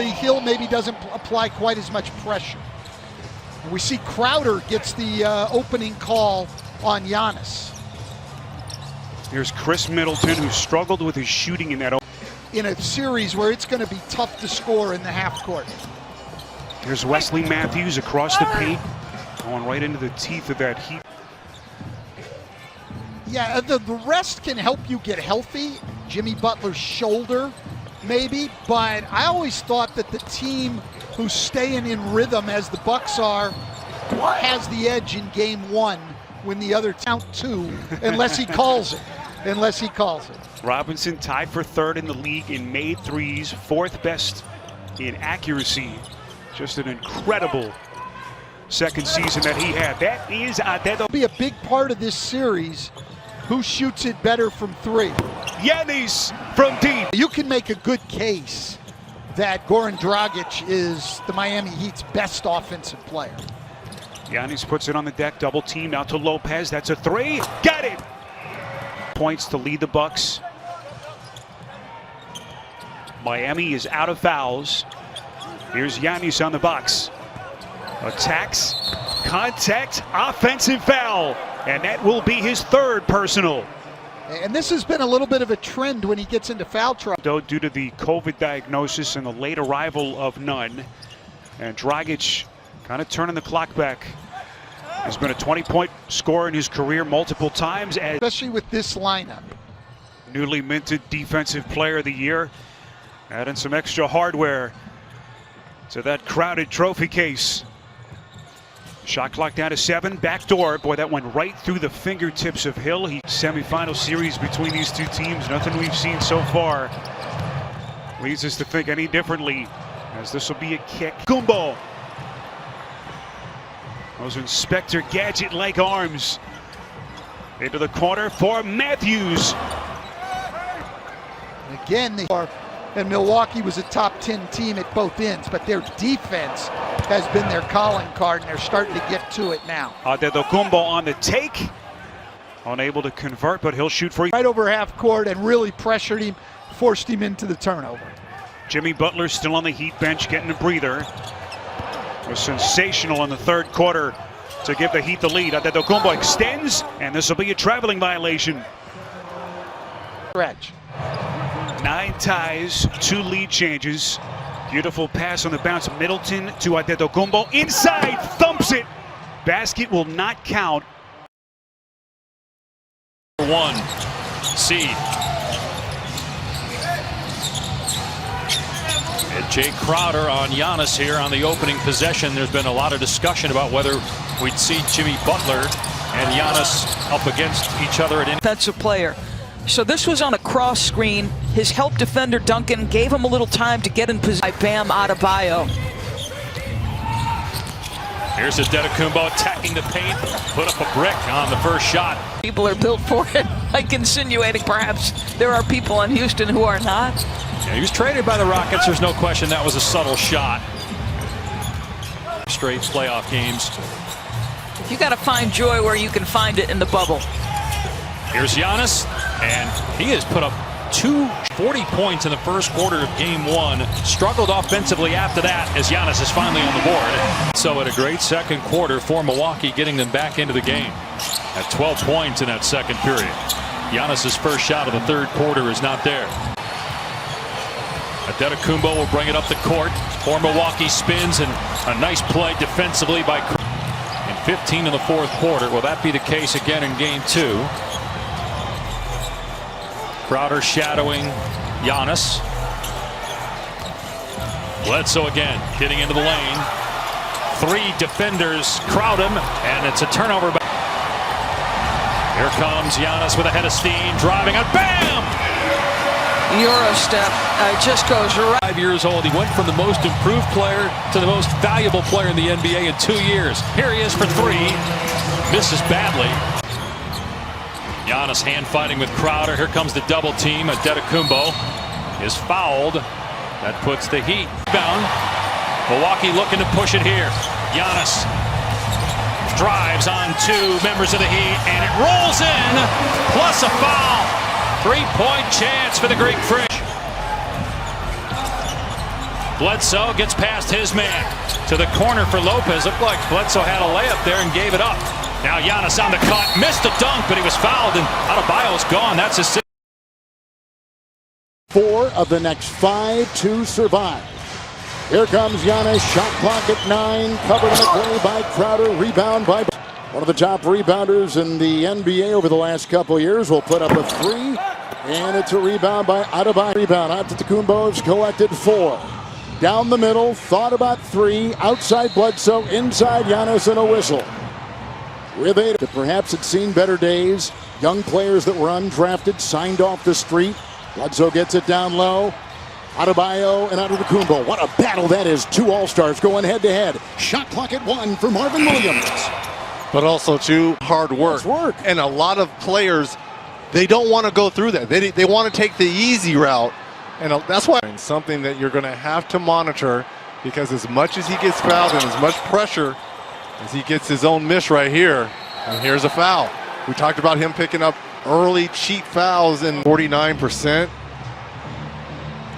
Hill maybe doesn't apply quite as much pressure. We see Crowder gets the opening call on Giannis. Here's Chris Middleton, who struggled with his shooting in that. In a series where it's going to be tough to score in the half court. Here's Wesley Matthews across the paint, going right into the teeth of that Heat. Yeah, the rest can help you get healthy. Jimmy Butler's shoulder, maybe, but I always thought that the team who's staying in rhythm, as the Bucks are, has the edge in game one when the other count two, unless he calls it. Unless he calls it. Robinson tied for third in the league in made threes, fourth best in accuracy. Just an incredible second season that he had. That is Antetokounmpo. Be a big part of this series. Who shoots it better from three? Giannis from deep. You can make a good case that Goran Dragic is the Miami Heat's best offensive player. Giannis puts it on the deck, double team out to Lopez. That's a three. Got it. Points to lead the Bucks. Miami is out of fouls. Here's Giannis on the box. Attacks, contact, offensive foul. And that will be his third personal. And this has been a little bit of a trend when he gets into foul trouble. Though, due to the COVID diagnosis and the late arrival of Nunn, and Dragic kind of turning the clock back. He's been a 20-point scorer in his career multiple times. Especially with this lineup. Newly minted Defensive Player of the Year. Adding some extra hardware to that crowded trophy case. Shot clock down to 7. Backdoor. Boy, that went right through the fingertips of Hill. Semifinal series between these two teams. Nothing we've seen so far leads us to think any differently, as this will be a kick. Antetokounmpo. Those Inspector Gadget-like arms. Into the corner for Matthews. Again, and Milwaukee was a top 10 team at both ends, but their defense has been their calling card, and they're starting to get to it now. Antetokounmpo on the take. Unable to convert, but he'll shoot for you. Right over half court and really pressured him, forced him into the turnover. Jimmy Butler still on the Heat bench, getting a breather. Was sensational in the third quarter to give the Heat the lead. Antetokounmpo extends, and this will be a traveling violation. Stretch. 9 ties, 2 lead changes. Beautiful pass on the bounce. Middleton to Antetokounmpo. Inside, thumps it. Basket will not count. 1 seed. And Jay Crowder on Giannis here on the opening possession. There's been a lot of discussion about whether we'd see Jimmy Butler and Giannis up against each other at defensive player. So this was on a cross screen. His help defender Duncan gave him a little time to get in position. Bam Adebayo. Here's Antetokounmpo attacking the paint. Put up a brick on the first shot. People are built for it, like insinuating perhaps there are people in Houston who are not. Yeah, he was traded by the Rockets. There's no question that was a subtle shot. Straight playoff games. You got to find joy where you can find it in the bubble. Here's Giannis, and he has put up 40 points in the first quarter of game 1. Struggled offensively after that, as Giannis is finally on the board. So at a great second quarter for Milwaukee, getting them back into the game at 12 points in that second period. Giannis's first shot of the third quarter is not there. Antetokounmpo will bring it up the court for Milwaukee. Spins, and a nice play defensively by and 15 in the fourth quarter. Will that be the case again in game 2? Crowder shadowing Giannis. Bledsoe again getting into the lane. 3 defenders crowd him, and it's a turnover. Here comes Giannis with a head of steam, driving, and bam! Euro step just goes right. 5 years old. He went from the most improved player to the most valuable player in the NBA in 2 years. Here he is for 3. Misses badly. Giannis hand fighting with Crowder. Here comes the double team. Antetokounmpo is fouled. That puts the Heat down. Milwaukee looking to push it here. Giannis drives on 2 members of the Heat, and it rolls in, plus a foul. 3-point chance for the Greek Freak. Bledsoe gets past his man to the corner for Lopez. Looked like Bledsoe had a layup there and gave it up. Now Giannis on the cut, missed a dunk, but he was fouled, and Adebayo's gone. That's his 4 of the next 5 to survive. Here comes Giannis, shot clock at 9, covered in the play by Crowder, rebound by one of the top rebounders in the NBA over the last couple years. Will put up a 3, and it's a rebound by Adebayo. Rebound, Antetokounmpo's collected 4. Down the middle, thought about 3, outside Bledsoe, inside Giannis, and a whistle. With 8, perhaps it's seen better days. Young players that were undrafted signed off the street. Bledsoe gets it down low. Adebayo and Antetokounmpo. What a battle that is. 2 All-Stars going head-to-head. Shot clock at 1 for Marvin Williams. But also, too, hard work. And a lot of players, they don't want to go through that. They want to take the easy route. And that's why it's something that you're going to have to monitor, because as much as he gets fouled and as much pressure as he gets his own miss right here, and here's a foul. We talked about him picking up early cheap fouls in 49%.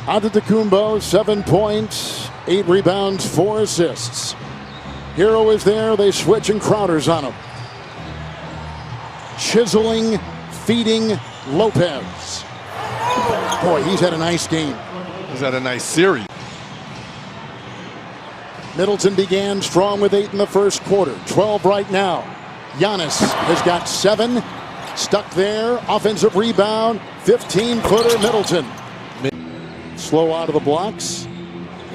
Antetokounmpo, 7 points, 8 rebounds, 4 assists. Hero is there. They switch, and Crowder's on him. Chiseling, feeding Lopez. Boy, he's had a nice game. He's had a nice series. Middleton began strong with 8 in the first quarter. 12 right now. Giannis has got 7. Stuck there. Offensive rebound. 15-footer Middleton. Slow out of the blocks.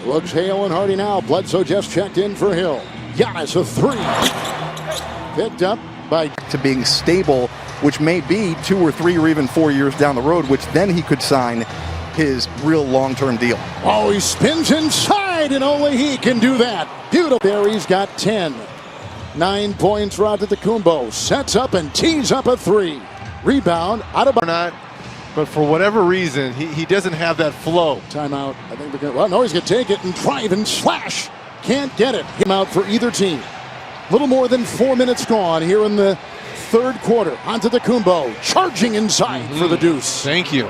Looks Hale and Hardy now. Bledsoe just checked in for Hill. Giannis a 3. Picked up by to being stable, which may be 2 or 3 or even 4 years down the road, which then he could sign his real long-term deal. Oh, he spins inside, and only he can do that. Beautiful. There he's got 10. 9 points for Antetokounmpo. Sets up and tees up a 3. Rebound out of not, but for whatever reason, he doesn't have that flow. Timeout. I think they're going to, well, no, he's going to take it and drive and slash. Can't get it. Him out for either team. Little more than 4 minutes gone here in the third quarter. Antetokounmpo charging inside for the deuce. Thank you.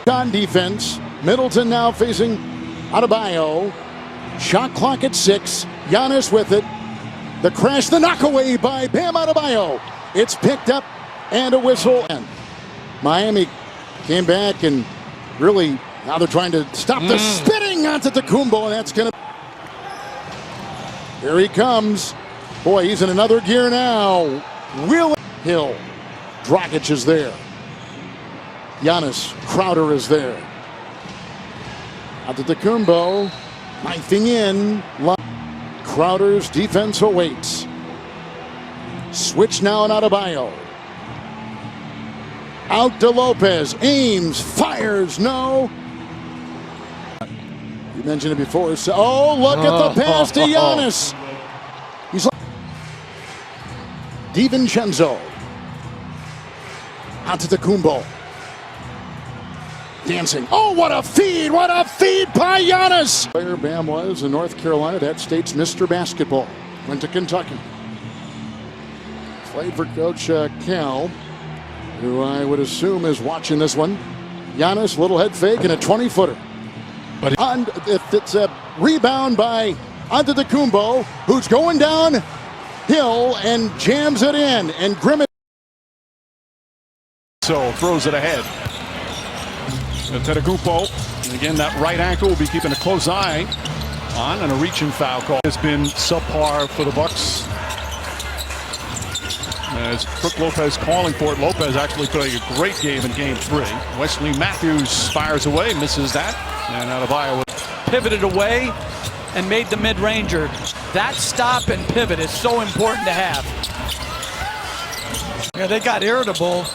On defense, Middleton now facing Adebayo. Shot clock at 6. Giannis with it. The crash, the knockaway by Bam Adebayo. It's picked up and a whistle. And Miami came back and really now they're trying to stop the spitting Antetokounmpo, and that's going to. Here he comes. Boy, he's in another gear now. Will Hill. Dragic is there. Giannis, Crowder is there. Antetokounmpo, knifing in. Crowder's defense awaits. Switch now on Adebayo. Out to Lopez. Aims, fires, no. You mentioned it before. So, oh, look at the pass to Giannis. He's like DiVincenzo. Antetokounmpo. Dancing. Oh, what a feed! What a feed by Giannis! Player Bam was in North Carolina, that state's Mr. Basketball. Went to Kentucky. Played for Coach Cal, who I would assume is watching this one. Giannis, little head fake and a 20-footer. But it's a rebound by Antetokounmpo, who's going down hill and jams it in. And Grimmett. So throws it ahead. Antetokounmpo, and again that right ankle will be keeping a close eye on, and a reaching foul call has been subpar for the Bucks. As Brook Lopez calling for it. Lopez actually playing a great game in Game 3. Wesley Matthews fires away, misses that, and Adebayo pivoted away and made the mid-ranger. That stop and pivot is so important to have. Yeah, they got irritable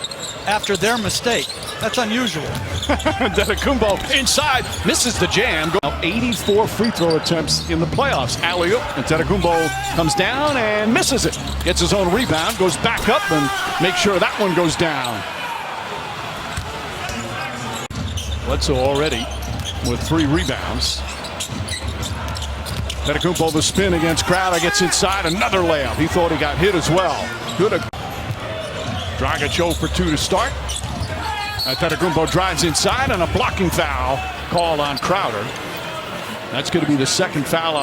after their mistake. That's unusual. Antetokounmpo inside, misses the jam. 84 free throw attempts in the playoffs. Alley-oop. Antetokounmpo comes down and misses it. Gets his own rebound, goes back up and makes sure that one goes down. Bledsoe already with 3 rebounds. Antetokounmpo the spin against Crowder, gets inside, another layup. He thought he got hit as well. Good. Dragic 0 for 2 to start. Antetokounmpo drives inside, and a blocking foul called on Crowder. That's going to be the second foul on